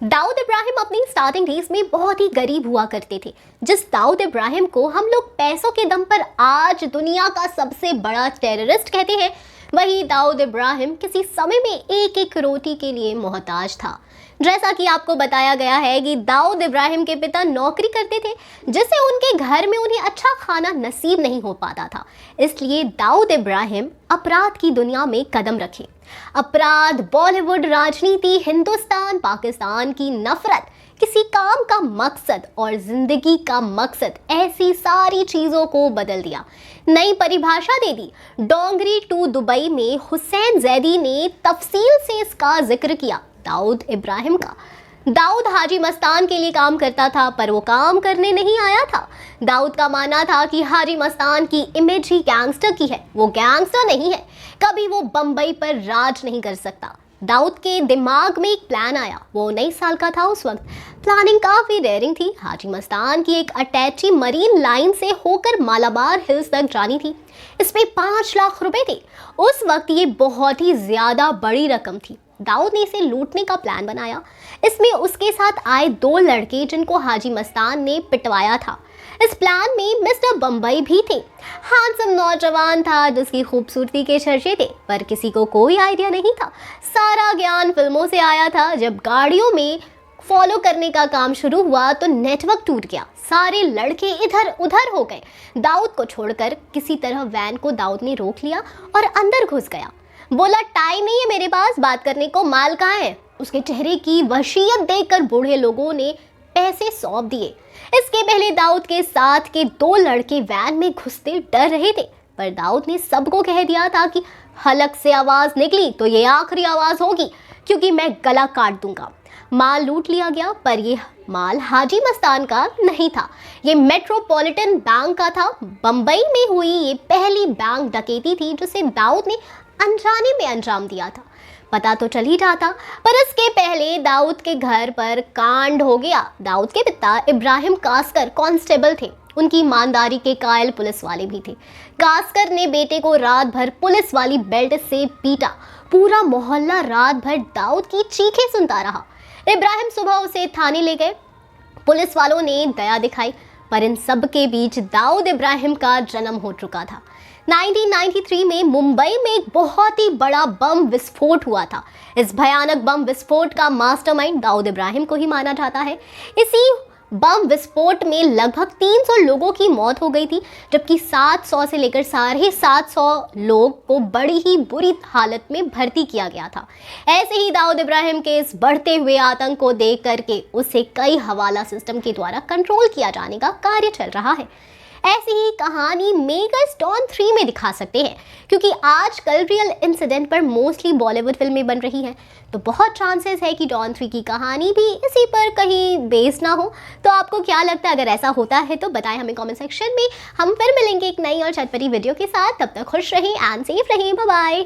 दाऊद इब्राहिम अपनी starting days में बहुत ही गरीब हुआ करते थे। जिस दाऊद इब्राहिम को हम लोग पैसों के दम पर आज दुनिया का सबसे बड़ा टेररिस्ट कहते हैं, वही दाऊद इब्राहिम किसी समय में एक एक रोटी के लिए मोहताज था। जैसा कि आपको बताया गया है कि दाऊद इब्राहिम के पिता नौकरी करते थे, जिससे उनके घर में उन्हें अच्छा खाना नसीब नहीं हो पाता था। इसलिए दाऊद इब्राहिम अपराध की दुनिया में कदम रखे। अपराध, बॉलीवुड, राजनीति, हिंदुस्तान, पाकिस्तान की नफरत, किसी काम का मकसद और जिंदगी का मकसद, ऐसी सारी चीजों को बदल दिया, नई परिभाषा दे दी। डोंगरी टू दुबई में हुसैन जैदी ने तफसील से इसका जिक्र किया। दाऊद इब्राहिम का दाऊद हाजी मस्तान के लिए काम करता था, पर वो काम करने नहीं आया था। दाऊद का मानना था कि हाजी मस्तान की इमेज ही गैंगस्टर की है, वो गैंगस्टर नहीं है, कभी वो बंबई पर राज नहीं कर सकता। दाऊद के दिमाग में एक प्लान आया। वो 19 साल का था उस वक्त। प्लानिंग काफ़ी डेयरिंग थी। हाजी मस्तान की एक अटैची मरीन लाइन से होकर मालाबार हिल्स तक जानी थी। इसमें 5 लाख रुपए थे। उस वक्त ये बहुत ही ज़्यादा बड़ी रकम थी। दाऊद ने इसे लूटने का प्लान बनाया। इसमें उसके साथ आए 2 लड़के जिनको हाजी मस्तान ने पिटवाया था। इस प्लान में मिस्टर बम्बई भी थे। हैंडसम नौजवान था जिसकी खूबसूरती के चर्चे थे, पर किसी को कोई आइडिया नहीं था। सारा ज्ञान फिल्मों से आया था। जब गाड़ियों में फॉलो करने का काम शुरू हुआ तो नेटवर्क टूट गया। सारे लड़के इधर उधर हो गए। दाऊद को छोड़कर किसी तरह वैन को दाऊद ने रोक लिया और अंदर घुस गया। बोला, टाइम नहीं है मेरे पास बात करने को, माल कहाँ है? उसके चेहरे की वहशियत देखकर बूढ़े लोगों ने पैसे सौंप दिए। इसके पहले दाऊद के साथ के 2 लड़के वैन में घुसते डर रहे थे, पर दाऊद ने सबको कह दिया था कि हलक से आवाज़ निकली तो ये आखिरी आवाज़ होगी, क्योंकि मैं गला काट दूंगा। माल लूट लिया गया, पर यह माल हाजी मस्तान का नहीं था। ये मेट्रोपॉलिटन बैंक का था। बंबई में हुई ये पहली बैंक डकैती थी जिसे दाऊद ने अनजाने में अंजाम दिया था। पता तो चल ही जाता, पर इसके पहले दाऊद के घर पर कांड हो गया। दाऊद के पिता इब्राहिम कास्कर कांस्टेबल थे। उनकी ईमानदारी के कायल पुलिस वाले भी थे। कास्कर ने बेटे को रात भर पुलिस वाली बेल्ट से पीटा। पूरा मोहल्ला रात भर दाऊद की चीखें सुनता रहा। इब्राहिम सुबह उसे थाने ले गए। पुलिस वालों ने दया दिखाई, पर इन सब के बीच दाऊद इब्राहिम का जन्म हो चुका था। 1993 में मुंबई में एक बहुत ही बड़ा बम विस्फोट हुआ था। इस भयानक बम विस्फोट का मास्टरमाइंड दाऊद इब्राहिम को ही माना जाता है। इसी बम विस्फोट में लगभग 300 लोगों की मौत हो गई थी, जबकि 700 से लेकर साढ़े 700 लोग को बड़ी ही बुरी हालत में भर्ती किया गया था। ऐसे ही दाऊद इब्राहिम के इस बढ़ते हुए आतंक को देख करके उसे कई हवाला सिस्टम के द्वारा कंट्रोल किया जाने का कार्य चल रहा है। ऐसी ही कहानी मेगर्स डॉन 3 में दिखा सकते हैं, क्योंकि आजकल रियल इंसिडेंट पर मोस्टली बॉलीवुड फिल्में बन रही हैं, तो बहुत चांसेस है कि डॉन 3 की कहानी भी इसी पर कहीं बेस्ड ना हो। तो आपको क्या लगता है? अगर ऐसा होता है तो बताएं हमें कमेंट सेक्शन में। हम फिर मिलेंगे एक नई और चटपटी वीडियो के साथ। तब तक खुश रहें एंड सेफ रहें। Bye bye.